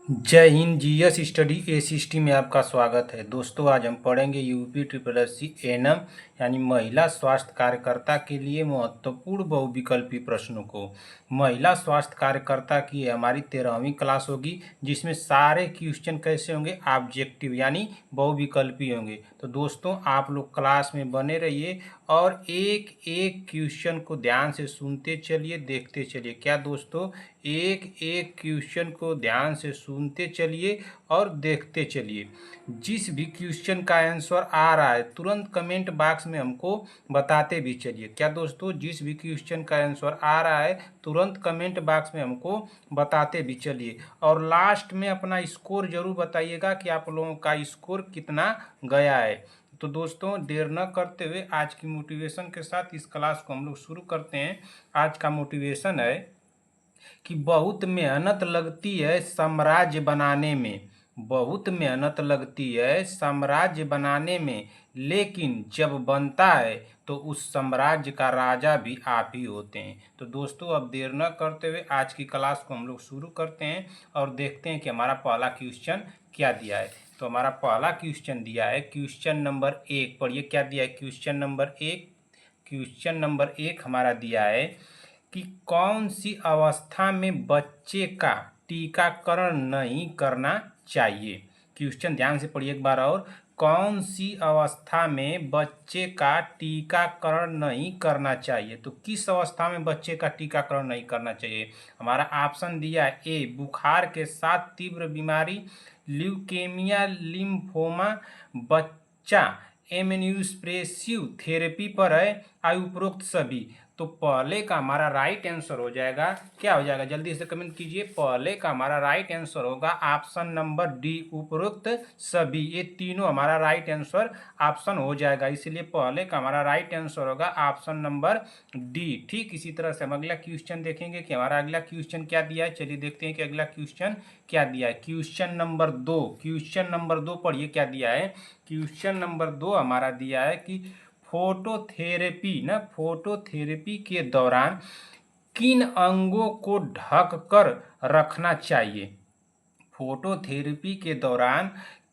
जय Hind. GS study ए60 में आपका स्वागत है। दोस्तों, आज हम पढ़ेंगे UP triple S C ANM यानी महिला स्वास्थ्य कार्यकर्ता के लिए महत्वपूर्ण बहुविकल्पी प्रश्नों को। महिला स्वास्थ्य कार्यकर्ता की हमारी 13वीं क्लास होगी, जिसमें सारे क्वेश्चन कैसे होंगे, ऑब्जेक्टिव यानी बहुविकल्पी होंगे। तो दोस्तों, आप लोग क्लास में बने रहिए और एक एक क्वेश्चन को ध्यान से सुनते चलिए, देखते चलिए। क्या दोस्तों, एक एक क्वेश्चन को ध्यान से सुनते चलिए और देखते चलिए। जिस भी क्वेश्चन का आंसर आ रहा है तुरंत कमेंट बॉक्स में हमको बताते भी चलिए। क्या दोस्तों, जिस भी क्वेश्चन का आंसर आ रहा है तुरंत कमेंट बॉक्स में हमको बताते भी चलिए। और लास्ट में अपना स्कोर जरूर बताइएगा कि आप लोगों का स्कोर कितना गया है। तो दोस्तों, देर न करते हुए आज की मोटिवेशन के साथ इस क्लास को हम लोग शुरू करते हैं। आज का मोटिवेशन है कि बहुत मेहनत लगती है साम्राज्य बनाने में। बहुत मेहनत लगती है साम्राज्य बनाने में, लेकिन जब बनता है तो उस साम्राज्य का राजा भी आप ही होते हैं। तो दोस्तों, अब देर न करते हुए आज की क्लास को हम लोग शुरू करते हैं और देखते हैं कि हमारा पहला क्वेश्चन क्या दिया है। तो हमारा पहला क्वेश्चन दिया है क्वेश्चन नंबर 1। पढ़िए क्या दिया है क्वेश्चन नंबर 1। क्वेश्चन नंबर 1 हमारा दिया है कि कौन सी अवस्था में बच्चे का टीकाकरण नहीं करना चाहिए। क्वेश्चन ध्यान से पढ़िए एक बार और। कौन सी अवस्था में बच्चे का टीकाकरण नहीं करना चाहिए। तो किस अवस्था में बच्चे का टीकाकरण नहीं करना चाहिए। हमारा ऑप्शन दिया है ए, बुखार के साथ तीव्र बीमारी, ल्यूकेमिया, लिम्फोमा, बच्चा इम्यूनोसप्रेसिव थेरेपी पर है, आयु उपरोक्त सभी। तो पहले का हमारा राइट आंसर हो जाएगा, क्या हो जाएगा, जल्दी से कमेंट कीजिए। पहले का हमारा राइट आंसर होगा ऑप्शन नंबर डी, उपरोक्त सभी। ये तीनों हमारा राइट आंसर ऑप्शन हो जाएगा, इसलिए पहले का हमारा राइट आंसर होगा ऑप्शन नंबर डी। ठीक इसी तरह से हम अगला क्वेश्चन देखेंगे कि हमारा अगला क्वेश्चन क्या दिया है। चलिए देखते हैं कि अगला क्वेश्चन क्या दिया है। Question number 2। क्वेश्चन नंबर 2 पढ़िए क्या दिया है। क्वेश्चन नंबर 2 हमारा दिया है कि फोटोथेरेपी के दौरान किन अंगों को ढककर रखना चाहिए। फोटोथेरेपी के दौरान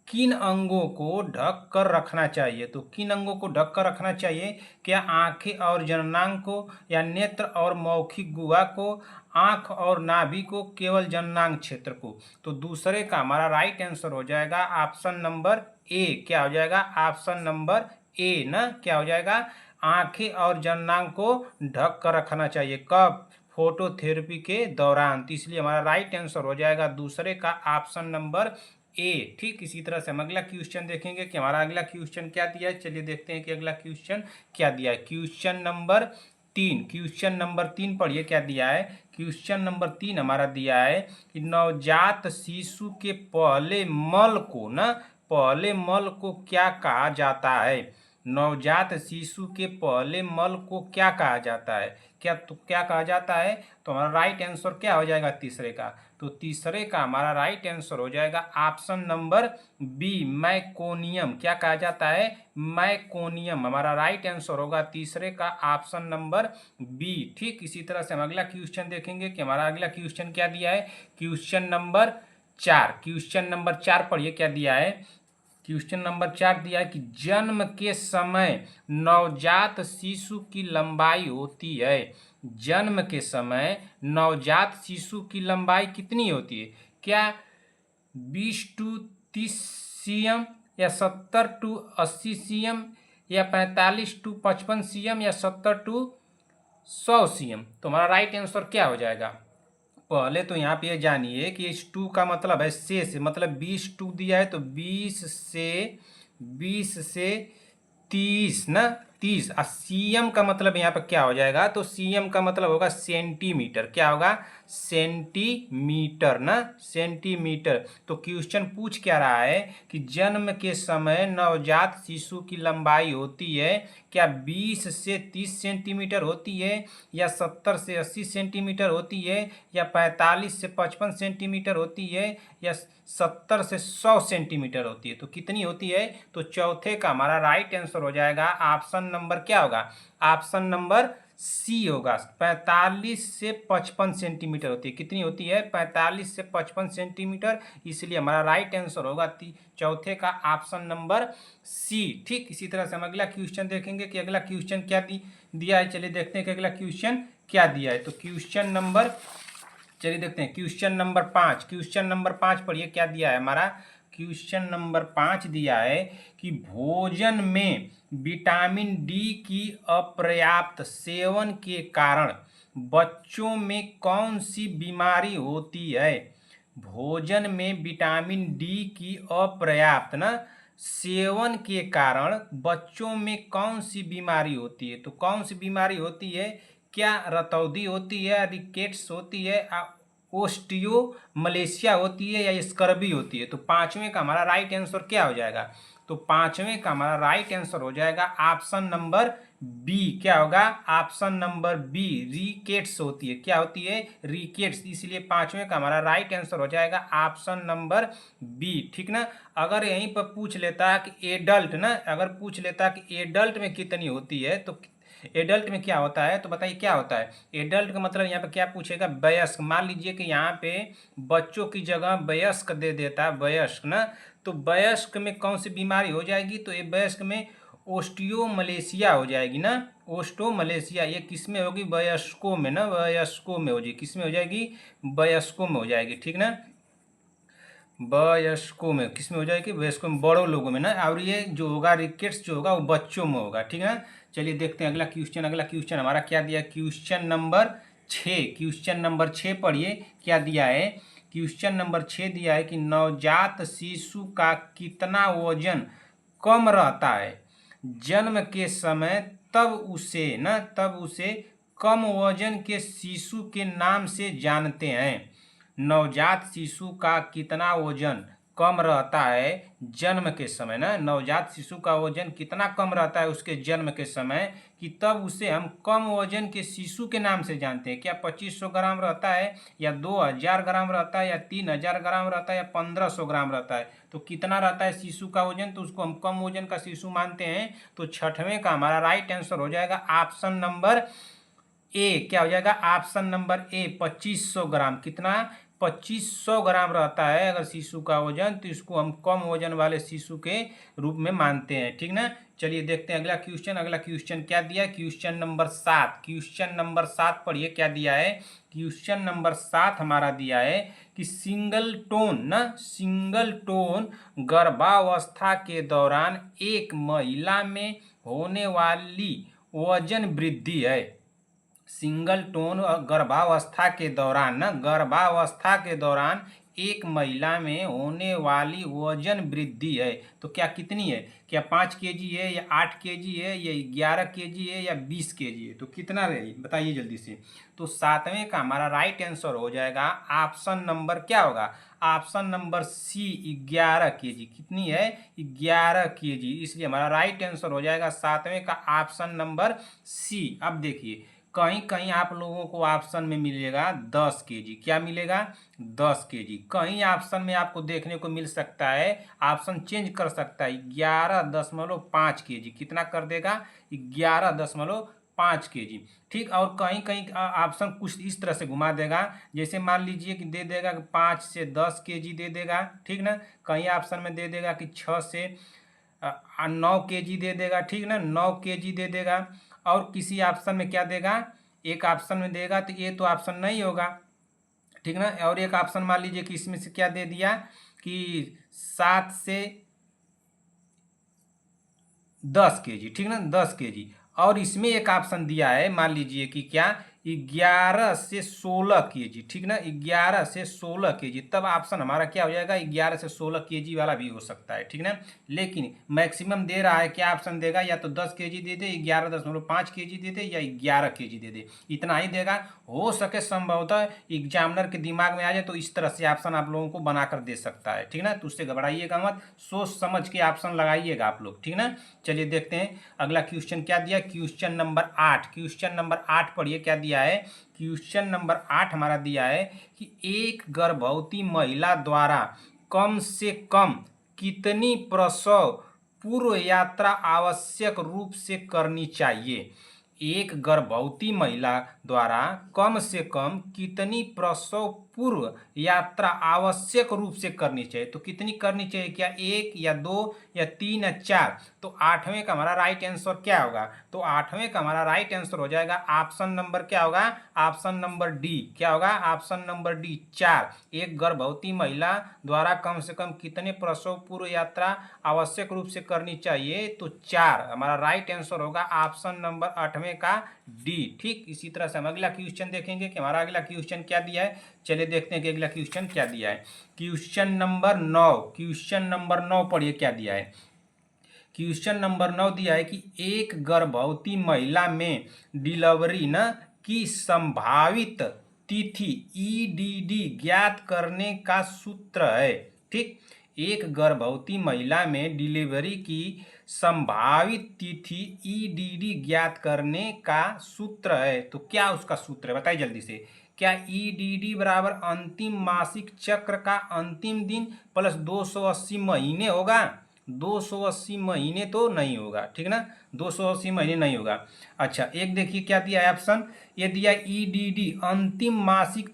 किन अंगों को ढक कर रखना चाहिए। तो किन अंगों को ढक कर रखना चाहिए। क्या आंखें और जननांग को, या नेत्र और मौखिक गुहा को, आंख और नाभि को, केवल जननांग क्षेत्र को। तो दूसरे का हमारा राइट आंसर हो जाएगा ऑप्शन नंबर ए। क्या हो जाएगा ऑप्शन नंबर ए ना, क्या हो जाएगा, आंखें और जननांग को ढक कर रखना चाहिए। कब, फोटोथेरेपी के दौरान। तो इसलिए हमारा राइट आंसर हो जाएगा दूसरे का ऑप्शन नंबर ए। ठीक इसी तरह से हम अगला क्वेश्चन देखेंगे कि हमारा अगला क्वेश्चन क्या दिया है। चलिए देखते हैं कि अगला क्वेश्चन क्या दिया है। Question number 3। क्वेश्चन नंबर 3 पढ़िए क्या दिया है। क्वेश्चन नंबर 3 हमारा दिया है कि नवजात शिशु के पहले मल को ना, पहले मल को क्या कहा जाता है। नवजात शिशु के पहले मल को क्या कहा जाता है। क्या कहा जाता है। तो हमारा राइट आंसर क्या हो जाएगा तीसरे का। तो तीसरे का हमारा राइट आंसर हो जाएगा ऑप्शन नंबर बी, मैकोनियम। क्या कहा जाता है, मैकोनियम। हमारा राइट आंसर होगा तीसरे का ऑप्शन नंबर बी। ठीक इसी तरह से हम अगला क्वेश्चन देखेंगे कि हमारा अगला क्वेश्चन क्या दिया है। Question number 4। क्वेश्चन नंबर 4 पढ़िए क्या दिया है। क्वेश्चन नंबर 4 दिया है कि जन्म के समय नवजात शिशु की लंबाई होती है। जन्म के समय नवजात शिशु की लंबाई कितनी होती है। क्या 20 टू 30 सीएम, या 70 टू 80 सीएम, या 45 टू 55 सीएम, या 70 टू 100 सीएम। तो हमारा राइट आंसर क्या हो जाएगा। पहले तो यहाँ पे जानिए कि इस 2 का मतलब है से, मतलब 20 2 दिया है तो 20 से 30 ना, 30। और सीएम का मतलब यहाँ पर क्या हो जाएगा। तो सीएम का मतलब होगा सेंटीमीटर। क्या होगा, सेंटीमीटर ना, सेंटीमीटर। तो क्वेश्चन पूछ क्या रहा है कि जन्म के समय नवजात शिशु की लंबाई होती है क्या 20 से 30 सेंटीमीटर होती है, या 70 से 80 सेंटीमीटर होती है, या 45 से 55 सेंटीमीटर होती है, या 70 से 100 सेंटीमीटर होती है। तो कितनी होती है। तो चौथे का हमारा राइट आंसर हो जाएगा ऑप्शन नंबर क्या होगा, ऑप्शन नंबर सी होगा। 45 से 55 सेंटीमीटर होती है। कितनी होती है? 45 से 55 सेंटीमीटर। इसलिए हमारा राइट आंसर होगा चौथे का ऑप्शन नंबर सी। ठीक, इसी तरह से हम अगला क्वेश्चन देखेंगे कि अगला क्वेश्चन क्या दिया है। चलिए देखते हैं कि अगला क्वेश्चन क्या दिया है। तो क्वेश्चन नंबर, चलिए देखते हैं क्वेश्चन नंबर 5। क्वेश्चन नंबर 5 पढ़िए क्या दिया है हमारा। क्वेश्चन नंबर 5 दिया है कि भोजन में विटामिन डी की अपर्याप्त सेवन के कारण बच्चों में कौन सी बीमारी होती है। भोजन में विटामिन डी की अपर्याप्त सेवन के कारण बच्चों में कौन सी बीमारी होती है। तो कौन सी बीमारी होती है? क्या रतौंधी होती है, रिकेट्स होती है, ओस्टियो मलेशिया होती है, या स्कर्बी होती है। तो पांचवें का हमारा राइट आंसर क्या हो जाएगा? तो पांचवें का हमारा राइट आंसर हो जाएगा ऑप्शन नंबर बी। क्या होगा? ऑप्शन नंबर बी, रिकेट्स होती है। क्या होती है? रिकेट्स। इसलिए पांचवें का हमारा राइट आंसर हो जाएगा ऑप्शन नंबर बी। ठीक ना। अगर यहीं पर पूछ लेता कि एडल्ट अगर पूछ लेता कि एडल्ट में कितनी होती है, तो एडल्ट में क्या होता है, तो बताइए क्या होता है। एडल्ट का मतलब यहाँ पे क्या पूछेगा? वयस्क। मान लीजिए कि यहाँ पे बच्चों की जगह वयस्क दे देता है, वयस्क तो वयस्क में कौन सी बीमारी हो जाएगी? तो ये वयस्क में ओस्टियोमलेशिया हो जाएगी ओस्टोमलेशिया। ये किस में होगी? वयस्कों में वयस्कों में हो जाएगी। किस में हो जाएगी? वयस्कों में हो जाएगी। ठीक ना। वयस्कों में किस में हो जाएगी? वयस्कों में, बड़ों लोगों में और ये जो होगा रिकेट्स जो होगा वो बच्चों में होगा। ठीक है। चलिए देखते हैं अगला क्वेश्चन। अगला क्वेश्चन हमारा क्या दिया? Question number 6। क्वेश्चन नंबर 6 पढ़िए क्या दिया है। क्वेश्चन नंबर 6 दिया है कि नवजात शिशु का कितना वजन कम रहता है जन्म के समय, तब उसे कम वजन के शिशु के नाम से जानते हैं। नवजात शिशु का कितना वजन कम रहता है जन्म के समय नवजात शिशु का वजन कितना कम रहता है उसके जन्म के समय, कि तब उसे हम कम वजन के शिशु के नाम से जानते हैं। क्या 2500 ग्राम रहता है, या 2000 ग्राम रहता है, या 3000 ग्राम रहता है, या 1500 ग्राम रहता है। तो कितना रहता है शिशु का वजन, तो उसको हम कम वजन का शिशु मानते हैं। तो छठवें का हमारा राइट आंसर हो जाएगा ऑप्शन नंबर ए। क्या हो जाएगा? ऑप्शन नंबर ए, 2500 ग्राम। कितना? 2500 ग्राम रहता है अगर शिशु का वजन, तो इसको हम कम वजन वाले शिशु के रूप में मानते हैं। ठीक ना। चलिए देखते हैं अगला क्वेश्चन। अगला क्वेश्चन क्या दिया? Question number 7। क्वेश्चन नंबर 7 पढ़िए क्या दिया है। क्वेश्चन नंबर 7 हमारा दिया है कि सिंगल टोन गर्भावस्था के दौरान एक महिला में होने वाली वजन वृद्धि है। सिंगल टोन गर्भावस्था के दौरान एक महिला में होने वाली वजन वृद्धि है। तो क्या कितनी है? क्या 5 केजी है, या 8 केजी है, या 11 केजी है, या 20 केजी है। तो कितना रही बताइए जल्दी से। तो सातवें का हमारा राइट आंसर हो जाएगा ऑप्शन नंबर क्या होगा? Option number C, 11 KG. कितनी है? 11 केजी। इसलिए हमारा राइट आंसर हो जाएगा सातवें का ऑप्शन नंबर सी। अब देखिए कहीं कहीं आप लोगों को ऑप्शन में मिलेगा 10 केजी। क्या मिलेगा? 10 केजी। कहीं ऑप्शन में आपको देखने को मिल सकता है, ऑप्शन चेंज कर सकता है, 11.5 केजी। कितना कर देगा? 11.5 केजी। ठीक। और कहीं कहीं ऑप्शन कुछ इस तरह से घुमा देगा, जैसे मान लीजिए कि दे देगा 5 से 10 केजी दे देगा। ठीक ना। कहीं ऑप्शन में दे देगा कि 6 से 9 केजी दे देगा। ठीक ना, 9 केजी दे देगा। और किसी ऑप्शन में क्या देगा? एक ऑप्शन में देगा तो ये तो ऑप्शन नहीं होगा। ठीक ना। और एक ऑप्शन मान लीजिए कि इसमें से क्या दे दिया कि 7 से 10 केजी। ठीक ना, 10 केजी। और इसमें एक ऑप्शन दिया है, मान लीजिए कि क्या, 11 से 16 केजी। ठीक ना, 11 से 16 केजी। तब ऑप्शन हमारा क्या हो जाएगा? 11 से 16 केजी वाला भी हो सकता है। ठीक ना। लेकिन मैक्सिमम दे रहा है, क्या ऑप्शन देगा? या तो 10 केजी दे दे, 11.5 केजी दे दे, या 11 केजी दे दे। इतना ही देगा। हो सके संभवतः एग्जामिनर के दिमाग में आ जाए तो इस तरह से ऑप्शन आप लोगों को बनाकर दे सकता है। ठीक ना। तो उससे घबराइएगा मत, सोच समझ के ऑप्शन लगाइएगा आप लोग। ठीक ना। चलिए देखते हैं अगला क्वेश्चन क्या दिया। Question number 8। क्वेश्चन नंबर 8 पढ़िए क्या दिया है। क्वेश्चन नंबर 8 हमारा दिया है कि एक गर्भवती महिला द्वारा कम से कम कितनी प्रसव पूर्व यात्रा आवश्यक रूप से करनी चाहिए। एक गर्भवती महिला द्वारा कम से कम कितनी प्रसव पूर्व यात्रा आवश्यक रूप से करनी चाहिए। तो कितनी करनी चाहिए, क्या 1 या 2 या 3 या 4। तो 8वें का हमारा राइट आंसर क्या होगा, तो 8वें का हमारा राइट आंसर हो जाएगा ऑप्शन नंबर क्या होगा, ऑप्शन नंबर डी। क्या होगा, ऑप्शन नंबर डी 4। एक गर्भवती महिला द्वारा कम से कम कितने प्रसव पूर्व यात्रा आवश्यक रूप से करनी चाहिए, तो 4 हमारा राइट आंसर होगा ऑप्शन नंबर 8वें का डी। ठीक, इसी तरह से हम अगला क्वेश्चन देखेंगे कि हमारा अगला क्वेश्चन क्या दिया है। चलिए देखते हैं कि अगला क्वेश्चन क्या दिया है। क्वेश्चन नंबर 9, क्वेश्चन नंबर 9 पढ़िए क्या दिया है। क्वेश्चन नंबर 9 दिया है कि एक गर्भवती महिला में डिलीवरी न की संभावित तिथि ईडीडी ज्ञात करने का सूत्र है। ठीक, एक गर्भवती महिला में डिलीवरी की संभावित तिथि ईडीडी ज्ञात करने का सूत्र है। तो क्या उसका सूत्र है, बताइए जल्दी से। क्या ईडीडी बराबर अंतिम मासिक चक्र का अंतिम दिन प्लस 280 महीने होगा। 280 महीने तो नहीं होगा, ठीक ना, 280 महीने नहीं होगा। अच्छा, एक देखिए क्या दिया है ऑप्शन, ये दिया ईडीडी अंतिम मासिक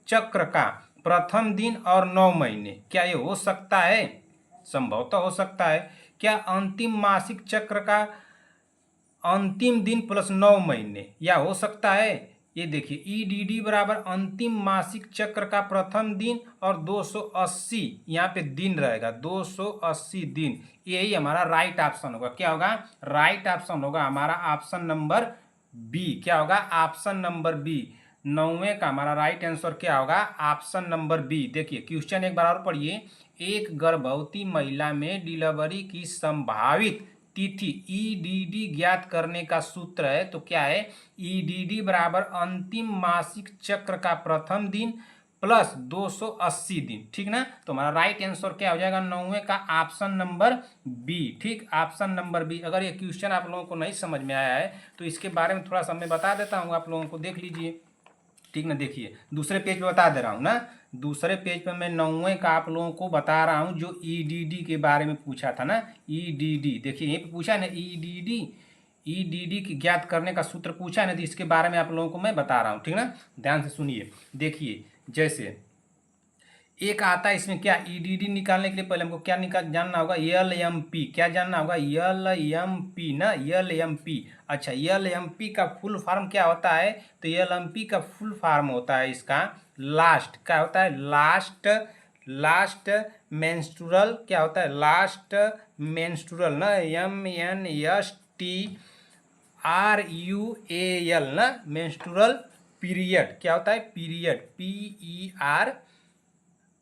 चक्र का प्रथम दिन और 9 महीने। क्या ये हो सकता है, संभवतः हो सकता है। क्या अंतिम मासिक चक्र का अंतिम दिन प्लस 9 महीने, या हो सकता है ये देखिए ईडीडी बराबर अंतिम मासिक चक्र का प्रथम दिन और 280 यहाँ पे दिन रहेगा, 280 दिन। यही हमारा राइट ऑप्शन होगा। क्या होगा, राइट ऑप्शन होगा हमारा ऑप्शन नंबर बी। क्या होगा, ऑप्शन नंबर बी। 9वें का हमारा राइट आंसर क्या होगा, ऑप्शन नंबर बी। देखिए क्वेश्चन एक बार और पढ़िए। एक गर्भवती महिला में डिलीवरी की संभावित तिथि ईडीडी ज्ञात करने का सूत्र है। तो क्या है, ईडीडी बराबर अंतिम मासिक चक्र का प्रथम दिन प्लस 280 दिन। ठीक ना, तो हमारा राइट आंसर क्या हो जाएगा 9वें का ऑप्शन नंबर बी। ठीक, ऑप्शन नंबर बी। अगर ये क्वेश्चन आप लोगों को नहीं समझ में आया है तो इसके बारे में थोड़ा सा मैं बता देता हूँ, आप लोगों को देख लीजिए। ठीक ना, देखिए दूसरे पेज पे बता दे रहा हूँ ना, दूसरे पेज पे मैं 9वें का आप लोगों को बता रहा हूँ जो ईडीडी के बारे में पूछा था ना। ईडीडी देखिए यहीं पे पूछा है ना, ईडीडी, ईडीडी की ज्ञात करने का सूत्र पूछा है ना, तो इसके बारे में आप लोगों को मैं बता रहा हूँ। ठीक ना, ध्यान से सुनिए। देखिए जैसे एक आता है इसमें, क्या ईडीडी निकालने के लिए पहले हमको क्या जानना होगा, एलएमपी। क्या जानना होगा, एलएमपी ना, एलएमपी। अच्छा, एलएमपी का फुल फॉर्म क्या होता है, तो एलएमपी का फुल फॉर्म होता है इसका लास्ट, क्या होता है, लास्ट मेंस्ट्रुअल, क्या होता है, लास्ट मेंस्ट्रुअल ना, MENSTRUAL ना, मेंस्ट्रुअल पीरियड। क्या होता है, पीरियड,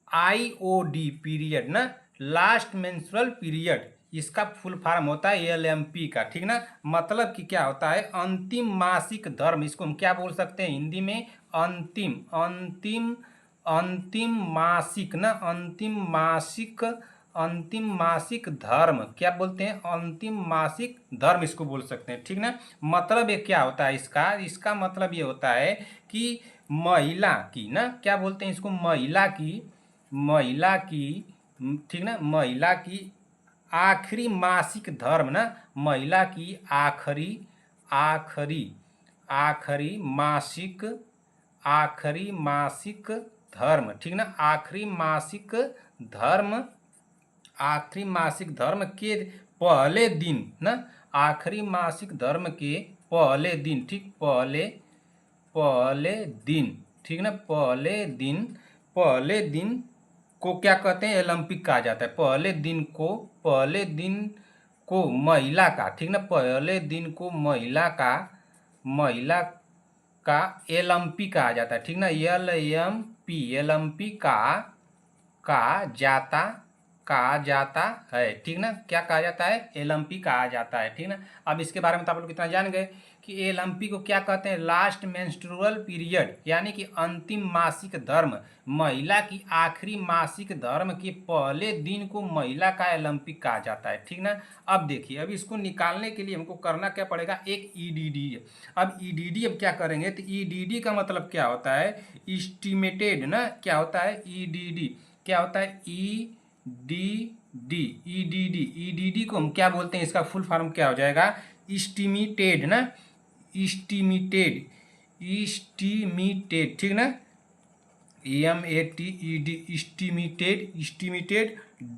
PERIOD पीरियड ना, लास्ट मेंस्ट्रुअल पीरियड, इसका फुल फॉर्म होता है एलएमपी का। ठीक ना, मतलब कि क्या होता है, अंतिम मासिक धर्म, इसको हम क्या बोल सकते हैं हिंदी में, अंतिम अंतिम अंतिम मासिक ना, अंतिम मासिक धर्म, क्या बोलते हैं, अंतिम मासिक धर्म इसको बोल सकते हैं। ठीक ना, मतलब ये क्या होता है इसका मतलब ये होता है कि महिला की ना, क्या बोलते हैं इसको, महिला की, ठीक ना, महिला की आखिरी मासिक धर्म ना, महिला की आखिरी मासिक धर्म। ठीक ना, आखिरी मासिक धर्म के पहले दिन ना, आखिरी मासिक धर्म के पहले दिन। ठीक, पहले दिन। ठीक ना, पहले दिन को क्या कहते हैं, ओलंपिक कहा जाता है। पहले दिन को महिला का, ठीक ना, पहले दिन को महिला का ओलंपिक कहा जाता है। ठीक ना, एलएमपी, ओलंपिक कहा जाता है। ठीक ना, क्या कहा जाता है, एलएमपी कहा जाता है। ठीक ना, अब इसके बारे में तो आप लोग कितना जान गए कि एलएमपी को क्या कहते हैं, लास्ट मेंस्ट्रुअल पीरियड, यानी कि अंतिम मासिक धर्म, महिला की आखिरी मासिक धर्म के पहले दिन को महिला का ओलंपिक कहा जाता है। ठीक ना, अब देखिए, अब इसको निकालने के लिए हमको करना क्या पड़ेगा, एक ईडीडी। अब ईडीडी अब क्या करेंगे, तो ईडीडी का मतलब क्या होता है, एस्टिमेटेड ना, क्या होता है, ईडीडी क्या होता है, ईडीडी को हम क्या बोलते हैं, इसका फुल फॉर्म क्या हो जाएगा, एस्टिमेटेड ना, इस्टीमेटेड, ठीक ना, EMATED, इस्टीमेटेड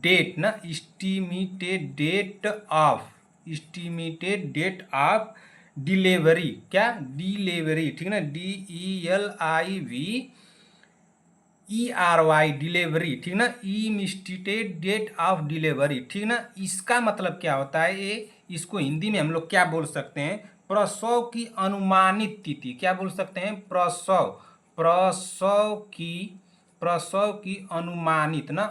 डेट ना, इस्टीमेटेड डेट ऑफ डिलीवरी, क्या, डिलीवरी, ठीक ना, DELIVERY, डिलीवरी, ठीक ना, इस्टीमेटेड डेट ऑफ डिलीवरी, ठीक ना। इसका मतलब क्या होता है, ये इसको हिंदी में हम लोग क्या बोल सकते हैं, प्रसव की अनुमानित तिथि, क्या बोल सकते हैं, प्रसव की अनुमानित ना,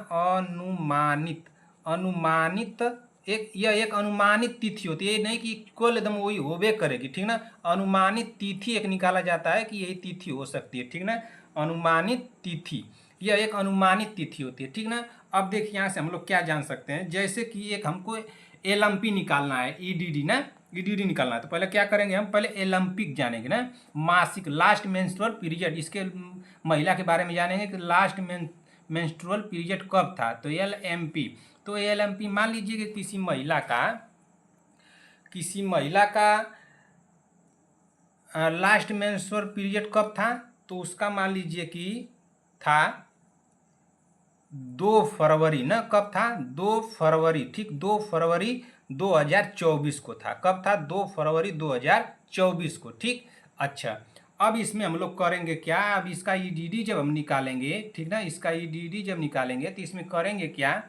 अनुमानित यह एक अनुमानित तिथि होती है, ये नहीं कि कुल एकदम वही होबे करेगी, ठीक ना। अनुमानित तिथि एक निकाला जाता है कि यही तिथि हो सकती है, ठीक ना, अनुमानित तिथि, यह एक अनुमानित तिथि होती है, ठीक ना। अब देखिए यहाँ से हम लोग क्या जान सकते हैं, जैसे कि एक हमको एलएमपी निकालना है, ईडीडी ना, ईडीडी निकालना है, तो पहले क्या करेंगे, हम पहले एलएमपिक जानेंगे ना, मासिक, लास्ट मेंस्ट्रुअल पीरियड, इसके महिला के बारे में जानेंगे कि लास्ट मेंस्ट्रुअल पीरियड कब था, तो एलएमपी। तो एलएमपी मान लीजिए कि किसी महिला का लास्ट मेंस्ट्रुअल पीरियड कब था, तो उसका मान लीजिए कि था 2 फरवरी ना, कब था, 2 फरवरी, ठीक, 2 फरवरी 2024 को था, कब था, 2 फरवरी 2024 को, ठीक। अच्छा, अब इसमें हम लोग करेंगे क्या, अब इसका ईडीडी जब हम निकालेंगे, ठीक ना, इसका ईडीडी जब निकालेंगे तो इसमें करेंगे क्या,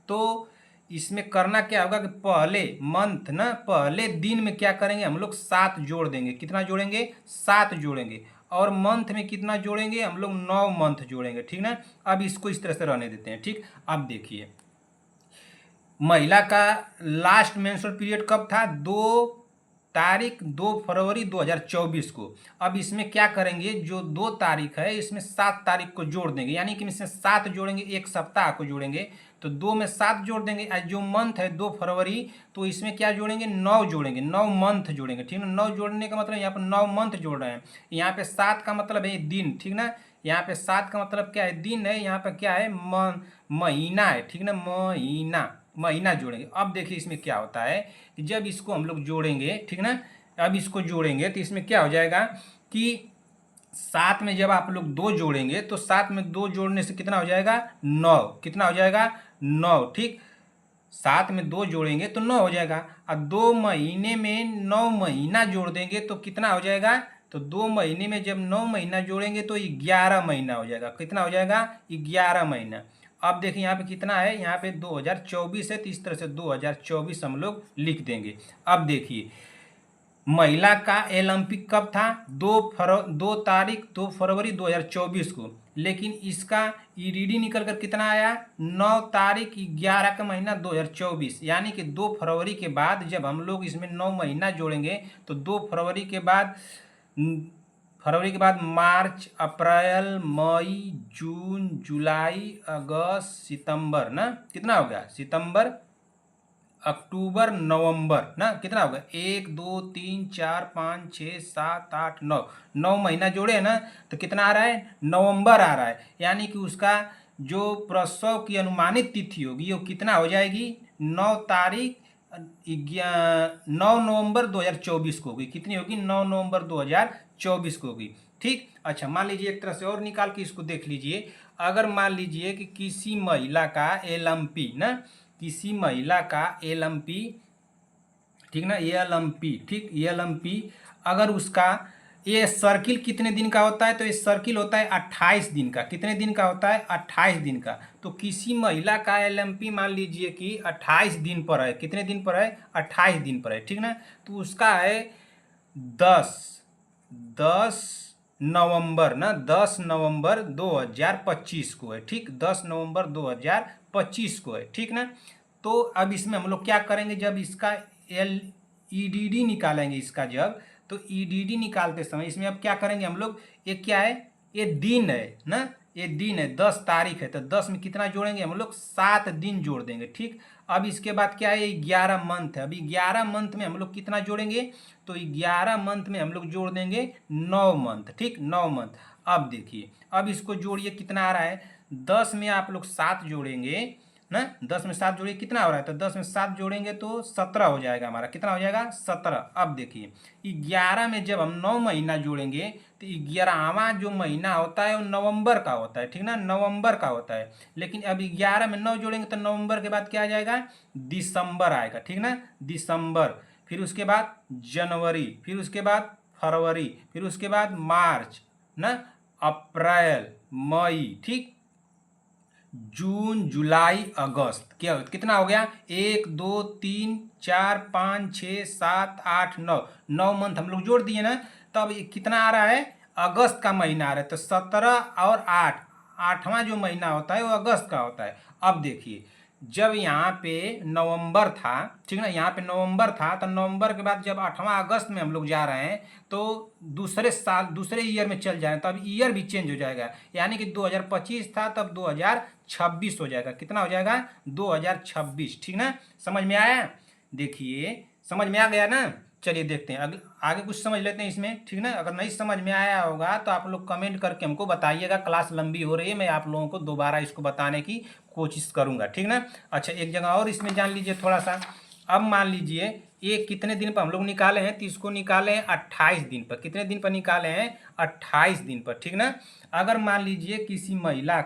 तो इसमें करना क्या होगा कि पहले मंथ ना, पहले दिन में क्या करेंगे, हम लोग 7 जोड़ देंगे, कितना जोड़ेंगे, 7 जोड़ेंगे, और मंथ में कितना जोड़ेंगे, हम लोग 9 मंथ जोड़ेंगे, ठीक ना। अब इसको इस तरह से रहने देते हैं, ठीक। अब देखिए महिला का लास्ट मेंस्ट्रुअल पीरियड कब था, 2 फरवरी 2024 को। अब इसमें क्या करेंगे, जो 2 तारीख है इसमें 7 तारीख को जोड़ देंगे, यानी कि इसमें 7 जोड़ेंगे, एक सप्ताह को जोड़ेंगे, तो 2 में 7 जोड़ देंगे, जो मंथ है 2 फरवरी, तो इसमें क्या जोड़ेंगे, 9 जोड़ेंगे, 9 मंथ जोड़ेंगे, ठीक है। 9 जोड़ने का मतलब यहाँ पर 9 मंथ जोड़ रहे हैं, यहाँ पे 7 का मतलब है दिन, ठीक ना, यहाँ पे 7 का मतलब क्या है, दिन है, यहाँ पे क्या है, महीना है, ठीक ना, महीना जोड़ेंगे। अब देखिए इसमें क्या होता है कि जब इसको हम लोग जोड़ेंगे, ठीक ना, अब इसको जोड़ेंगे तो इसमें क्या हो जाएगा कि 7 में जब आप लोग 2 जोड़ेंगे तो 7 में 2 जोड़ने से कितना हो जाएगा, 9, कितना हो जाएगा, 9, ठीक। 7 में 2 जोड़ेंगे तो 9 हो जाएगा, और 2 महीने में 9 महीना जोड़ देंगे तो कितना हो जाएगा, तो 2 महीने में जब 9 महीना जोड़ेंगे तो 11 महीना हो जाएगा, कितना हो जाएगा, 11 महीना। अब देखिए यहाँ पे कितना है, यहाँ पे 2024 है, तो इस तरह से 2024 हम लोग लिख देंगे। अब देखिए महिला का ओलंपिक कब था, 2 फरवरी 2024 को, लेकिन इसका ईडीडी निकल कर कितना आया, 9 तारीख 11 का महीना 2024, यानी कि 2 फरवरी के बाद जब हम लोग इसमें 9 महीना जोड़ेंगे तो 2 फरवरी के बाद मार्च, अप्रैल, मई, जून, जुलाई, अगस्त, सितंबर ना, कितना हो गया, सितंबर, अक्टूबर, नवंबर ना, कितना होगा, 1 2 3 4 5 6 7 8 9, 9 महीना जोड़े है ना, तो कितना आ रहा है, नवंबर आ रहा है, यानी कि उसका जो प्रसव की अनुमानित तिथि होगी वो कितना हो जाएगी, 9 तारीख 9 नवंबर 2024 को होगी, कितनी होगी, 9 नवंबर 2024 को होगी, ठीक। अच्छा, मान लीजिए एक तरह से और निकाल के इसको देख लीजिए, अगर मान लीजिए कि किसी महिला का एलएमपी ना, किसी महिला का एलएमपी, ठीक ना, एलएमपी, ठीक, एलएमपी अगर उसका ये सर्किल कितने दिन का होता है, तो ये सर्किल होता है 28 दिन का, कितने दिन का होता है, 28 दिन का। तो किसी महिला का एलएमपी मान लीजिए कि 28 दिन पर है, कितने दिन पर है, 28 दिन पर है, ठीक ना। तो उसका है 10 नवंबर ना, 10 नवंबर 2025 को है, ठीक, 10 नवंबर 2025 को है, ठीक ना। तो अब इसमें हम लोग क्या करेंगे, जब इसका ईडीडी निकालेंगे, इसका जब, तो ईडीडी निकालते समय इसमें अब क्या करेंगे हम लोग, ये क्या है, ये दिन है ना, ये दिन है, 10 तारीख है, तो 10 में कितना जोड़ेंगे हम लोग, 7 दिन जोड़ देंगे, ठीक। अब इसके बाद क्या है, 11 मंथ है, अभी 11 मंथ में हम लोग कितना जोड़ेंगे, तो 11 मंथ में हम लोग जोड़ देंगे 9 मंथ, ठीक, 9 मंथ। अब देखिए, अब इसको जोड़िए, कितना आ रहा है, 10 में आप लोग 7 जोड़ेंगे ना, 10 में 7 जोड़िए कितना हो रहा है, तो 10 में 7 जोड़ेंगे तो 17 हो जाएगा हमारा, कितना हो जाएगा 17। अब देखिए 11 में जब हम 9 महीना जोड़ेंगे तो 11वां जो महीना होता है वो नवंबर का होता है, ठीक ना, नवंबर का होता है। लेकिन अब 11 में 9 जोड़ेंगे तो नवंबर के बाद क्या आ जाएगा, दिसंबर आएगा, ठीक ना, दिसंबर। फिर उसके बाद जनवरी, फिर उसके बाद फरवरी, फिर उसके बाद मार्च ना, अप्रैल, मई, ठीक, जून, जुलाई, अगस्त, क्या कितना हो गया, 1 2 3 4 5 6 7 8 9, 9 मंथ हम लोग जोड़ दिए ना। तब ये कितना आ रहा है, अगस्त का महीना आ रहा है, तो 17 और 8, 8वां जो महीना होता है वो अगस्त का होता है। अब देखिए जब यहाँ पे नवंबर था, ठीक ना, यहाँ पे नवंबर था, तो नवंबर के बाद जब 8वां अगस्त में हम लोग जा रहे हैं तो दूसरे साल दूसरे ईयर में चल जाए, तब ईयर भी चेंज हो जाएगा, यानी कि 2025 था तब 2026 हो जाएगा, कितना हो जाएगा 2026, ठीक ना, समझ में आया, देखिए समझ में आ गया ना। चलिए देखते हैं अगले आगे कुछ समझ लेते हैं इसमें, ठीक ना। अगर नहीं समझ में आया होगा तो आप लोग कमेंट करके हमको बताइएगा, क्लास लंबी हो रही है, मैं आप लोगों को दोबारा इसको बताने की कोशिश करूंगा, ठीक ना। अच्छा एक जगह और इसमें जान लीजिए थोड़ा सा। अब मान लीजिए ये कितने दिन पर हम लोग निकाले हैं, तो इसको निकाले हैं 28 दिन पर, कितने दिन पर निकाले हैं, 28 दिन पर, ठीक ना। अगर मान लीजिए किसी महिला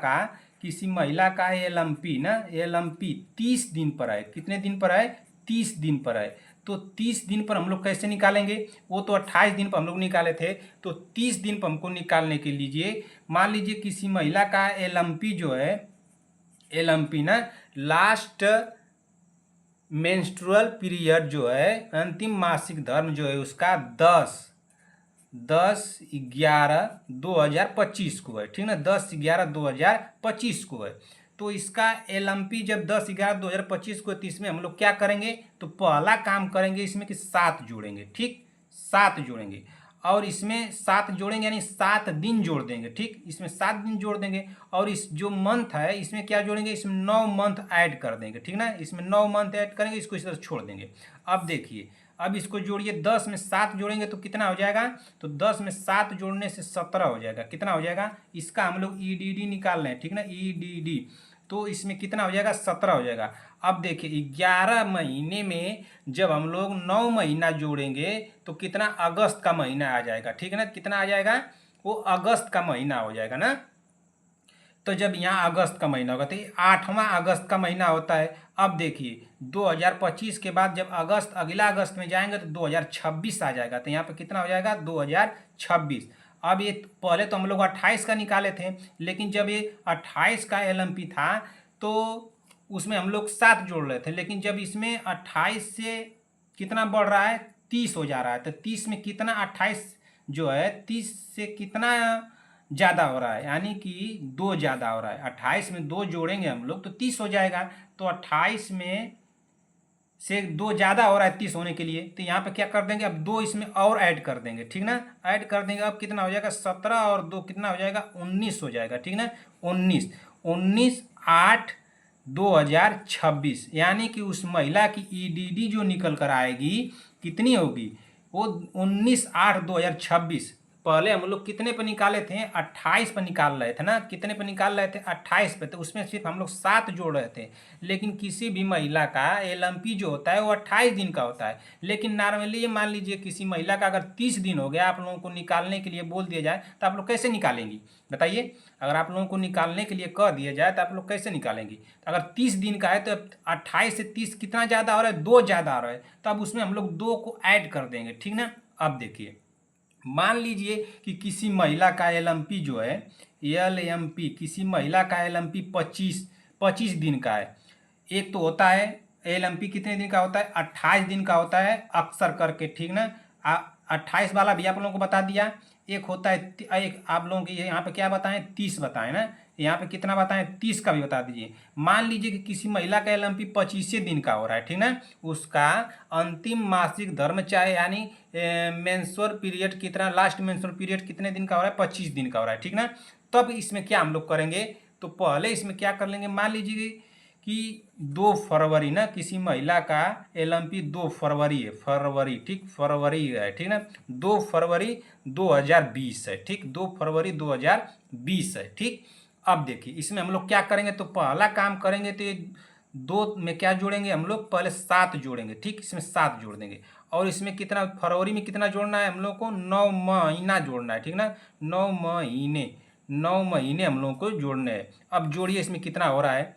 का एलएमपी ना, एलएमपी 30 दिन पर है, कितने दिन पर है, 30 दिन पर है, तो 30 दिन पर हम लोग कैसे निकालेंगे, वो तो 28 दिन पर हम लोग निकाले थे, तो 30 दिन पर हमको निकालने के लिए मान लीजिए किसी महिला का एलएमपी जो है, एलएमपी ना, लास्ट मेंस्ट्रुअल पीरियड जो है, अंतिम मासिक धर्म जो है उसका 10/11/2025 को है, ठीक ना, 10/11/2025 को है। तो इसका एलएमपी जब 10/11/2025 को है तो इसमें हम लोग क्या करेंगे, तो पहला काम करेंगे इसमें कि 7 जोड़ेंगे, ठीक, 7 जोड़ेंगे, और इसमें 7 जोड़ेंगे यानी 7 दिन जोड़ देंगे, ठीक, इसमें 7 दिन जोड़ देंगे, और इस जो मंथ है इसमें क्या जोड़ेंगे, इसमें 9 मंथ ऐड कर देंगे, ठीक ना, इसमें 9 मंथ ऐड करेंगे, इसको इस तरह छोड़ देंगे। अब देखिए अब इसको जोड़िए, 10 में 7 जोड़ेंगे तो कितना हो जाएगा, तो 10 में 7 जोड़ने से 17 हो जाएगा, कितना हो जाएगा, इसका हम लोग ईडीडी निकाल रहे हैं, ठीक ना, ईडीडी, तो इसमें कितना हो जाएगा, 17 हो जाएगा। अब देखिए 11 महीने में जब हम लोग 9 महीना जोड़ेंगे तो कितना, अगस्त का महीना आ जाएगा, ठीक है ना, कितना आ जाएगा, वो अगस्त का महीना हो जाएगा ना। तो जब यहाँ अगस्त का महीना होगा तो 8वां अगस्त का महीना होता है। अब देखिए 2025 के बाद जब अगस्त, अगला अगस्त में जाएंगे तो 2026 आ जाएगा, तो यहाँ पे कितना हो जाएगा, 2026। अब ये पहले तो हम लोग 28 का निकाले थे, लेकिन जब ये 28 का एलएमपी था तो उसमें हम लोग 7 जोड़ रहे थे, लेकिन जब इसमें 28 से कितना बढ़ रहा है, 30 हो जा रहा है, तो 30 में कितना, 28 जो है 30 से कितना ज़्यादा हो रहा है, यानी कि 2 ज़्यादा हो रहा है, 28 में 2 जोड़ेंगे हम लोग तो 30 हो जाएगा, तो 28 में से 2 ज़्यादा हो रहा है 30 होने के लिए, तो यहाँ पे क्या कर देंगे, अब 2 इसमें और ऐड कर देंगे, ठीक ना, ऐड कर देंगे, अब कितना हो जाएगा, 17 और 2 कितना हो जाएगा, 19 हो जाएगा, ठीक ना, 19/8/2026, यानी कि उस महिला की ईडीडी जो निकल कर आएगी कितनी होगी, वो 19/8/2026। पहले हम लोग कितने पे निकाले थे, 28 पे निकाल रहे थे ना, कितने पे निकाल रहे थे, 28 पे, तो उसमें सिर्फ हम लोग 7 जोड़ रहे थे। लेकिन किसी भी महिला का एलएमपी जो होता है वो 28 दिन का होता है, लेकिन नॉर्मली ये मान लीजिए किसी महिला का अगर 30 दिन हो गया, आप लोगों को निकालने के लिए बोल दिया जाए तो आप लोग कैसे निकालेंगी, बताइए। अगर आप लोगों को निकालने के लिए कह दिया जाए तो आप लोग कैसे निकालेंगी, तो अगर 30 दिन का है तो 28 से 30 कितना ज़्यादा हो रहा है, 2 ज़्यादा हो रहा है, तो अब उसमें हम लोग 2 को ऐड कर देंगे, ठीक ना। अब देखिए मान लीजिए कि किसी महिला का एलएमपी जो है, एलएमपी किसी महिला का एलएमपी 25 दिन का है। एक तो होता है एलएमपी कितने दिन का होता है, 28 दिन का होता है अक्सर करके, ठीक ना, 28 वाला भी आप लोगों को बता दिया। एक होता है एक आप लोगों के यहाँ पे क्या बताएं, 30 बताएं ना, यहाँ पे कितना बताएं, 30 का भी बता दीजिए। मान लीजिए कि किसी महिला का एलएमपी 25 दिन का हो रहा है, ठीक ना, उसका अंतिम मासिक धर्म चाहे यानी मेंस्ट्रुअल पीरियड कितना, लास्ट मेंस्ट्रुअल पीरियड कितने दिन का हो रहा है, 25 दिन का हो रहा है, ठीक ना। तब इसमें क्या हम लोग करेंगे, तो पहले इसमें क्या कर लेंगे, मान लीजिए कि 2 फरवरी ना, किसी महिला का एलएमपी 2 फरवरी है, फरवरी, ठीक, फरवरी है, ठीक ना, 2 फरवरी 2020 है, ठीक, 2 फरवरी 2020 है, ठीक। अब देखिए इसमें हम लोग क्या करेंगे, तो पहला काम करेंगे तो 2 में क्या जोड़ेंगे हम लोग, पहले 7 जोड़ेंगे, ठीक, इसमें 7 जोड़ देंगे। और इसमें कितना, फरवरी में कितना जोड़ना है हम लोग को, 9 महीना जोड़ना है, ठीक ना, 9 महीने, 9 महीने हम लोग को जोड़ने हैं। अब जोड़िए इसमें कितना हो रहा है,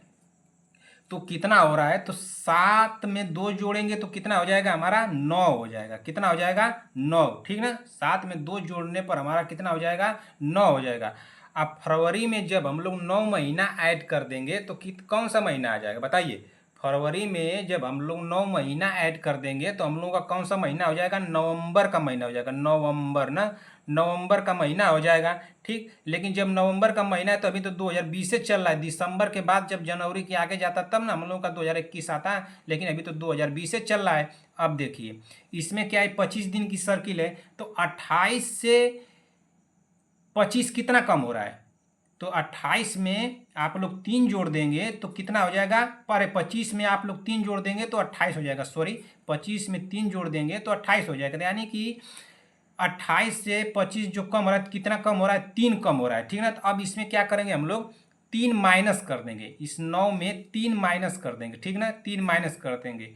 तो कितना हो रहा है, तो 7 में 2 जोड़ेंगे तो कितना हो जाएगा हमारा, 9 हो जाएगा। कितना हो जाएगा, 9, ठीक ना, 7 में 2 जोड़ने पर हमारा कितना हो जाएगा, 9 हो जाएगा। अब फरवरी में जब हम लोग 9 महीना ऐड कर देंगे तो कौन सा महीना आ जाएगा बताइए। फरवरी में जब हम लोग 9 महीना ऐड कर देंगे तो हम लोगों का कौन सा महीना हो जाएगा, नवंबर का महीना हो जाएगा, नवंबर ना, नवंबर का महीना हो जाएगा, ठीक। लेकिन जब नवंबर का महीना है तो अभी तो 2020 से चल रहा है, दिसंबर के बाद जब जनवरी के आगे जाता तब ना हम लोगों का 2021 आता है, लेकिन अभी तो 2020 से चल रहा है। अब देखिए इसमें क्या है, 25 दिन की सर्किल है, तो 28 से 25 कितना कम हो रहा है, तो 28 में आप लोग 3 जोड़ देंगे तो कितना हो जाएगा, पर 25 में आप लोग 3 जोड़ देंगे तो 28 हो जाएगा, सॉरी 25 में 3 जोड़ देंगे तो 28 हो जाएगा, यानी कि 28 से 25 जो कम हो रहा है, कितना कम हो रहा है, 3 कम हो रहा है, ठीक ना। तो अब इसमें क्या करेंगे हम लोग, 3 माइनस कर देंगे, इस 9 में 3 माइनस कर देंगे, ठीक ना, 3 माइनस कर देंगे।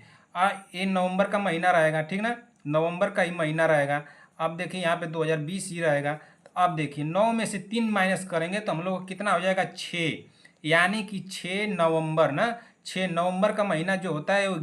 ये नवंबर का महीना रहेगा, ठीक ना, नवंबर का ही महीना रहेगा। अब देखिए यहाँ पे 2020 ही रहेगा। तो अब देखिए 9 में से 3 माइनस करेंगे तो हम लोग को कितना हो जाएगा, 6, यानी कि 6 नवंबर ना, 6 नवंबर का महीना जो होता है वो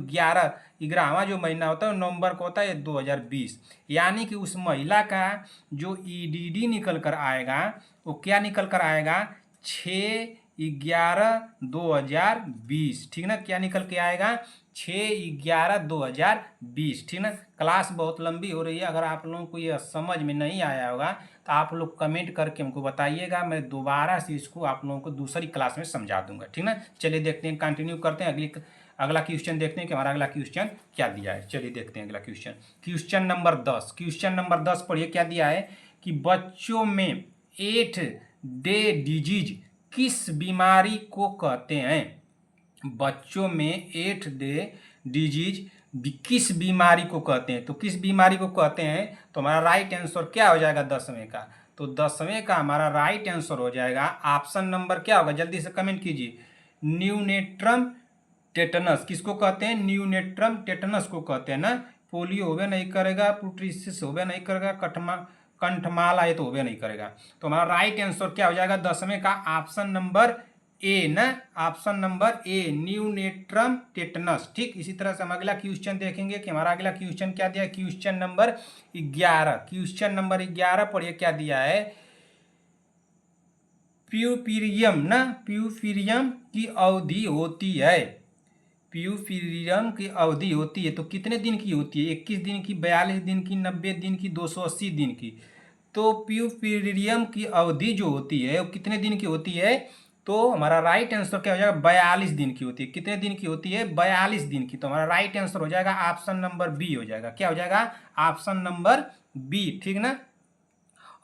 11वां जो महीना होता है वो नवंबर को होता है 2020, यानी कि उस महिला का जो ईडीडी निकल कर आएगा वो क्या निकल कर आएगा, 6/11/2020, ठीक ना, क्या निकल के आएगा, 6/11/2020, ठीक ना। क्लास बहुत लंबी हो रही है, अगर आप लोगों को यह समझ में नहीं आया होगा तो आप लोग कमेंट करके हमको बताइएगा, मैं दोबारा से इसको आप लोगों को दूसरी क्लास में समझा दूंगा, ठीक ना। चलिए देखते हैं, कंटिन्यू करते हैं, अगला क्वेश्चन देखते हैं कि हमारा अगला क्वेश्चन क्या दिया है। चलिए देखते हैं अगला question, question number 10, question number 10 पढ़िए क्या दिया है कि बच्चों में 8 डे डिजीज किस बीमारी को कहते हैं, बच्चों में 8 डे डिजीज किस बीमारी को कहते हैं, तो किस बीमारी को कहते हैं, तो हमारा राइट आंसर क्या हो जाएगा 10वें का, तो 10वें का हमारा राइट आंसर हो जाएगा ऑप्शन नंबर क्या होगा, जल्दी से कमेंट कीजिए, न्यूनेट्रम टेटनस। किसको कहते हैं, न्यूनेट्रम टेटनस को कहते हैं ना। पोलियो होवे नहीं करेगा, प्रोट्रिसिस होवे नहीं करेगा, कंठमाला ये तो होवे नहीं करेगा। तो हमारा राइट आंसर क्या हो जाएगा 10वें का, ऑप्शन नंबर ए ना, ऑप्शन नंबर ए, न्यूनेट्रम टेटनस, ठीक। इसी तरह से हम अगला क्वेश्चन देखेंगे कि हमारा अगला क्वेश्चन क्या दिया है, क्वेश्चन नंबर 11, क्वेश्चन नंबर 11 पढ़िए क्या दिया है, प्यूपीरियम ना, प्यूपीरियम की अवधि होती है, प्यूपीरियम की अवधि होती है तो कितने दिन की होती है, 21 दिन की, 42 दिन की, 90 दिन की, 280 दिन की। तो प्यूपीरियम की अवधि जो होती है वो कितने दिन की होती है, तो हमारा राइट आंसर क्या हो जाएगा, 42 दिन की होती है। कितने दिन की होती है, 42 दिन की। तो हमारा राइट आंसर हो जाएगा ऑप्शन नंबर बी हो जाएगा, क्या हो जाएगा, ऑप्शन नंबर बी, ठीक ना।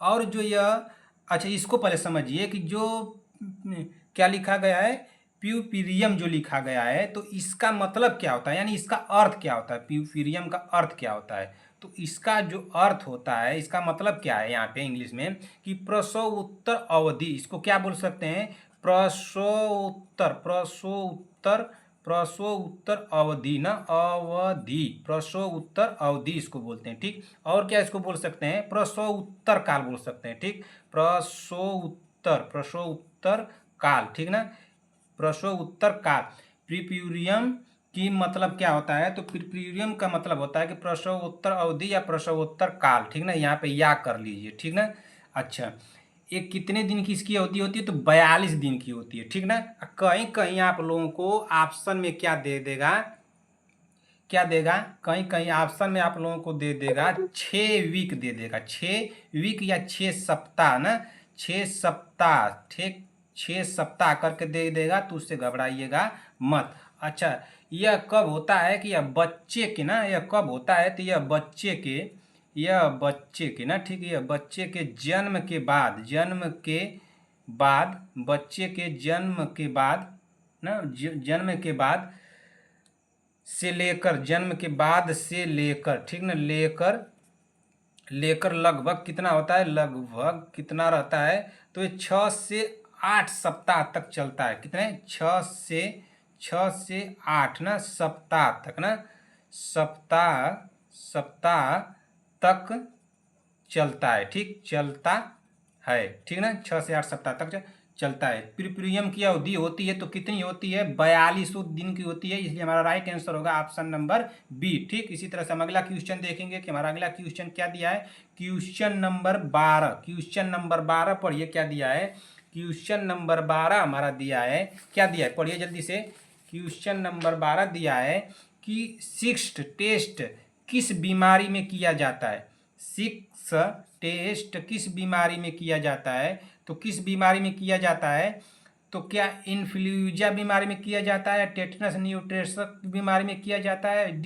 और जो यह, अच्छा इसको पहले समझिए कि जो क्या लिखा गया है, प्यूपीरियम जो लिखा गया है तो इसका मतलब क्या होता है, यानी इसका अर्थ क्या होता है, प्यूपीरियम का अर्थ क्या होता है, तो इसका जो अर्थ होता है, इसका मतलब क्या है यहाँ पे इंग्लिश में कि प्रसव उत्तर अवधि, इसको क्या बोल सकते हैं, प्रसव उत्तर अवधि ना, अवधि, प्रसव उत्तर अवधि इसको बोलते हैं, ठीक। और क्या इसको बोल सकते हैं, प्रसव उत्तर काल बोल सकते हैं, ठीक, प्रसव उत्तर काल, ठीक ना, प्रसव उत्तर काल। प्रीप्यूरियम की मतलब क्या होता है, तो प्रीप्यूरियम का मतलब होता है कि प्रसव उत्तर अवधि या प्रसव उत्तर काल, ठीक ना, यहाँ पे या कर लीजिए, ठीक ना। अच्छा एक कितने दिन की इसकी अवधि होती है, तो 42 दिन की होती है, ठीक ना। कहीं कहीं आप लोगों को ऑप्शन में क्या दे देगा, क्या देगा, कहीं कहीं ऑप्शन में आप लोगों को दे देगा 6 वीक दे देगा, 6 वीक या 6 सप्ताह ना, 6 सप्ताह, ठीक, 6 सप्ताह करके दे देगा, तो उससे घबराइएगा मत। अच्छा यह कब होता है कि यह बच्चे के ना, यह कब होता है, तो यह बच्चे के ना, ठीक है, यह बच्चे के जन्म के बाद, बच्चे के जन्म के बाद ना, जन्म के बाद से लेकर, जन्म के बाद से लेकर, ठीक ना, लेकर लगभग कितना होता है, लगभग कितना रहता है, तो ये 6 से 8 सप्ताह तक चलता है, कितने, 6 से 6 से 8 ना सप्ताह तक ना, सप्ताह तक चलता है, ठीक, चलता है, ठीक ना, 6 से 8 सप्ताह तक चलता है। प्रीपियम की अवधि होती है तो कितनी होती है, 4200 दिन की होती है, इसलिए हमारा राइट आंसर होगा ऑप्शन नंबर बी। ठीक, इसी तरह से हम अगला क्वेश्चन देखेंगे कि हमारा अगला क्वेश्चन क्या दिया है। क्वेश्चन नंबर 12 पढ़िए क्या दिया है। क्वेश्चन नंबर 12 हमारा दिया है, क्या दिया है पढ़िए जल्दी से। क्वेश्चन नंबर 12 दिया है कि सिक्स टेस्ट किस बीमारी में किया जाता है। सिक्स टेस्ट किस बीमारी में किया जाता है, तो किस बीमारी में किया जाता है, तो क्या इन्फ्लुएंजा बीमारी में किया जाता है, टेटनस न्यूट्रेसक बीमारी में किया जाता है,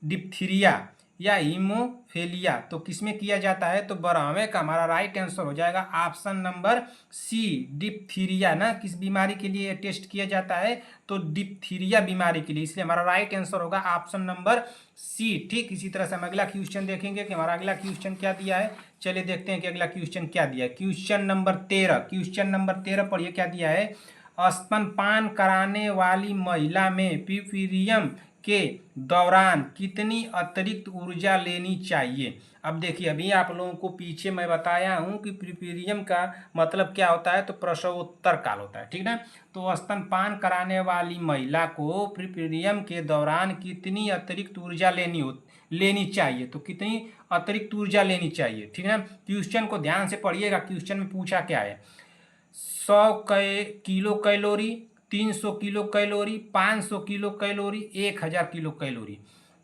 डिप्थीरिया या हीमोफेलिया, तो किस में किया जाता है। तो 12वें का हमारा राइट आंसर हो जाएगा ऑप्शन नंबर सी, डिप्थीरिया ना, किस बीमारी के लिए टेस्ट किया जाता है, तो डिप्थीरिया बीमारी के लिए, इसलिए हमारा राइट आंसर होगा ऑप्शन नंबर सी। ठीक, इसी तरह से हम अगला क्वेश्चन देखेंगे कि हमारा अगला क्वेश्चन क्या दिया है। चलिए देखते हैं कि अगला क्वेश्चन क्या दिया है। क्वेश्चन नंबर 13 पढ़िए क्या दिया है। स्तनपान कराने वाली महिला में पीरियड के दौरान कितनी अतिरिक्त ऊर्जा लेनी चाहिए। अब देखिए, अभी आप लोगों को पीछे मैं बताया हूं कि पीरियड का मतलब क्या होता है, तो प्रसवोत्तर काल होता है, ठीक ना। तो स्तनपान कराने वाली महिला को पीरियड के दौरान कितनी अतिरिक्त ऊर्जा लेनी चाहिए, तो कितनी अतिरिक्त ऊर्जा लेनी चाहिए, ठीक है। क्वेश्चन को ध्यान से पढ़िएगा, क्वेश्चन में पूछा क्या है। 100 kilo calorie, 300 kilo calorie, 500 kilo calorie, 1000 kilo calorie.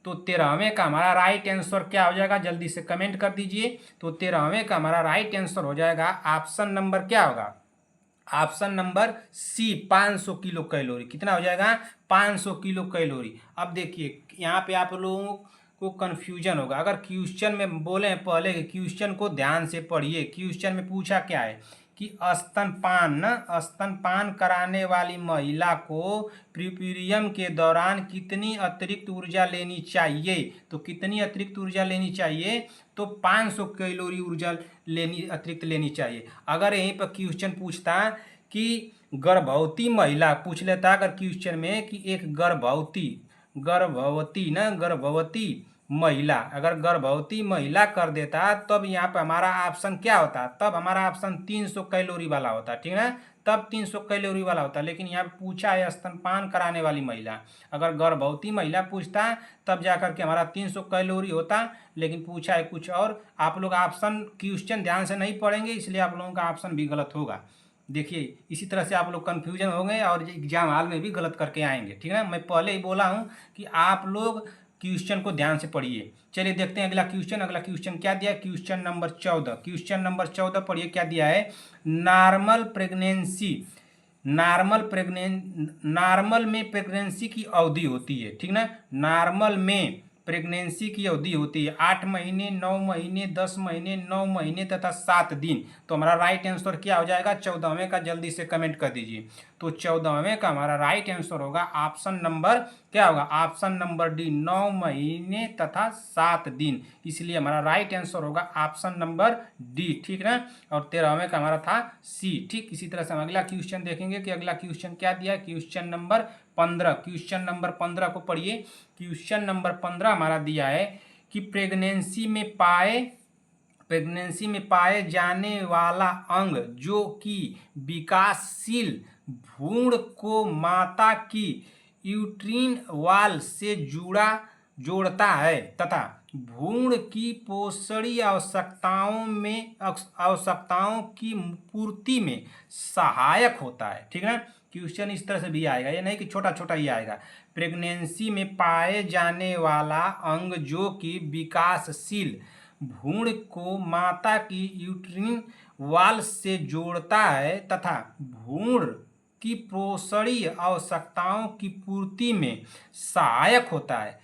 तो 13वें का हमारा राइट आंसर क्या हो जाएगा, जल्दी से कमेंट कर दीजिए। तो 13वें का हमारा राइट आंसर हो जाएगा ऑप्शन नंबर क्या होगा, option number C, 500 kilo calorie. कितना हो जाएगा, 500 किलो कैलोरी। अब देखिए यहाँ पे आप लोगों को कंफ्यूजन होगा, अगर क्वेश्चन में बोले पहले क्वेश्चन को ध्यान से पढ़िए। क्वेश्चन में पूछा क्या है कि स्तनपान कराने वाली महिला को पीरियड के दौरान कितनी अतिरिक्त ऊर्जा लेनी चाहिए, तो कितनी अतिरिक्त ऊर्जा लेनी चाहिए, तो 500 कैलोरी ऊर्जा अतिरिक्त लेनी चाहिए। अगर यहीं पर क्वेश्चन पूछता कि गर्भवती महिला पूछ लेता अगर क्वेश्चन में कि एक गर्भवती महिला, अगर गर्भवती महिला कर देता तब यहाँ पे हमारा ऑप्शन क्या होता, तब हमारा ऑप्शन 300 कैलोरी वाला होता, ठीक है, तब 300 कैलोरी वाला होता। लेकिन यहाँ पे पूछा है स्तनपान कराने वाली महिला, अगर गर्भवती महिला पूछता तब जाकर के हमारा 300 कैलोरी होता, लेकिन पूछा है कुछ और। आप लोग ऑप्शन क्वेश्चन ध्यान से नहीं पढ़ेंगे, इसलिए आप लोगों का ऑप्शन भी गलत होगा। देखिए इसी तरह से आप लोग कन्फ्यूजन हो गए और एग्जाम हॉल में भी गलत करके आएंगे, ठीक है। मैं पहले ही बोला हूँ कि आप लोग क्वेश्चन को ध्यान से पढ़िए। चलिए देखते हैं अगला क्वेश्चन क्या दिया है। क्वेश्चन नंबर 14 पढ़िए क्या दिया है। नॉर्मल में प्रेगनेंसी की अवधि होती है, ठीक ना। नॉर्मल में प्रेगनेंसी की अवधि होती है 8 महीने, 9 महीने, 10 महीने, 9 महीने तथा 7 दिन। तो हमारा राइट आंसर क्या हो जाएगा 14वें का, जल्दी से कमेंट कर दीजिए। तो 14वें का हमारा राइट आंसर होगा ऑप्शन नंबर क्या होगा, ऑप्शन नंबर डी, 9 महीने तथा 7 दिन। इसलिए हमारा राइट आंसर होगा ऑप्शन नंबर डी, ठीक ना। और 13वें का हमारा था सी। ठीक, इसी तरह से हम अगला क्वेश्चन देखेंगे कि अगला क्वेश्चन क्या दिया है। क्वेश्चन नंबर 15 को पढ़िए। क्वेश्चन नंबर 15 हमारा दिया है कि प्रेगनेंसी में पाए जाने वाला अंग जो कि विकासशील भ्रूण को माता की यूट्रीन वाल से जोड़ता है तथा भ्रूण की पोषणीय आवश्यकताओं की पूर्ति में सहायक होता है, ठीक है। क्वेश्चन इस तरह से भी आएगा, ये नहीं कि छोटा छोटा ही आएगा। प्रेगनेंसी में पाए जाने वाला अंग जो कि विकासशील भ्रूण को माता की यूट्रीन वाल से जोड़ता है तथा भ्रूण की पोषणीय आवश्यकताओं की पूर्ति में सहायक होता है।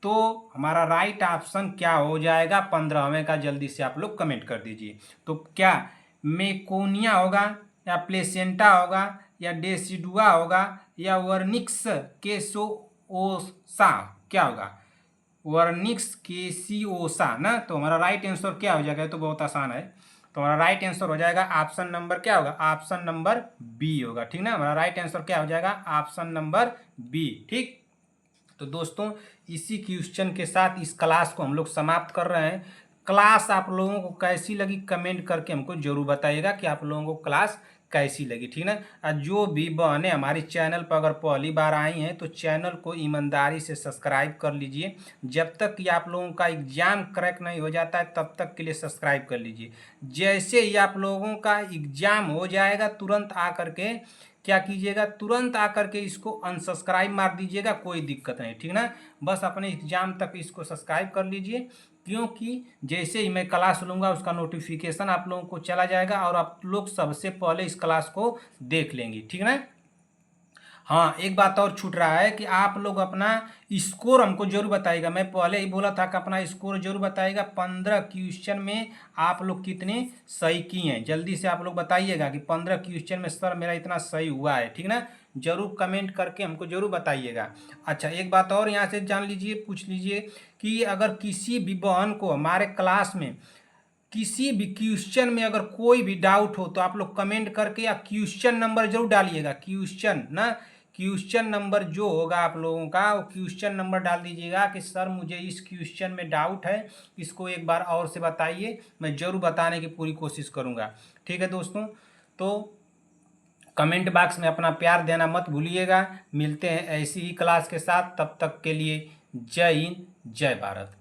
तो हमारा राइट ऑप्शन क्या हो जाएगा 15वें का, जल्दी से आप लोग कमेंट कर दीजिए। तो क्या मेकोनिया होगा या प्लेसेंटा होगा या डेसिडुआ होगा या वर्निक्स केसिओसा, क्या होगा, वर्निक्स केसिओसा ना। तो हमारा राइट आंसर क्या हो जाएगा, तो बहुत आसान है। तो तो हमारा राइट आंसर हो जाएगा ऑप्शन नंबर क्या होगा, ऑप्शन नंबर बी होगा। ठीक ना, हमारा राइट आंसर क्या हो जाएगा, ऑप्शन नंबर बी। ठीक, तो दोस्तों इसी क्वेश्चन के साथ इस क्लास को हम लोग समाप्त कर रहे हैं। क्लास आप लोगों को कैसी लगी कमेंट करके हमको जरूर बताइएगा कि आप लोगों को क्लास कैसी लगी। ठीक ना, और जो भी बहनें हमारी चैनल पर अगर पहली बार आई हैं तो चैनल को ईमानदारी से सब्सक्राइब कर लीजिए। जब तक कि आप लोगों का एग्जाम क्रैक नहीं हो जाता है तब तक के लिए सब्सक्राइब कर लीजिए। जैसे ही आप लोगों का एग्जाम हो जाएगा तुरंत आ करके क्या कीजिएगा, तुरंत आकर के इसको अनसब्सक्राइब मार दीजिएगा, कोई दिक्कत नहीं। ठीक ना, बस अपने एग्जाम तक इसको सब्सक्राइब कर लीजिए, क्योंकि जैसे ही मैं क्लास लूँगा उसका नोटिफिकेशन आप लोगों को चला जाएगा और आप लोग सबसे पहले इस क्लास को देख लेंगे। ठीक ना, हाँ एक बात और छूट रहा है कि आप लोग अपना स्कोर हमको जरूर बताइएगा। मैं पहले ही बोला था कि अपना स्कोर जरूर बताइएगा, 15 क्वेश्चन में आप लोग कितने सही किए हैं। जल्दी से आप लोग बताइएगा कि 15 क्वेश्चन में सर मेरा इतना सही हुआ है। ठीक ना, जरूर कमेंट करके हमको जरूर बताइएगा। अच्छा एक बात और यहाँ से जान लीजिए, पूछ लीजिए कि अगर किसी भी बहन को हमारे क्लास में किसी भी क्वेश्चन में अगर कोई भी डाउट हो तो आप लोग कमेंट करके या क्वेश्चन नंबर जरूर डालिएगा। क्वेश्चन ना, क्वेश्चन नंबर जो होगा आप लोगों का वो क्वेश्चन नंबर डाल दीजिएगा कि सर मुझे इस क्वेश्चन में डाउट है, इसको एक बार और से बताइए, मैं जरूर बताने की पूरी कोशिश करूँगा। ठीक है दोस्तों, तो कमेंट बॉक्स में अपना प्यार देना मत भूलिएगा। मिलते हैं ऐसी ही क्लास के साथ, तब तक के लिए जय हिंद जय भारत।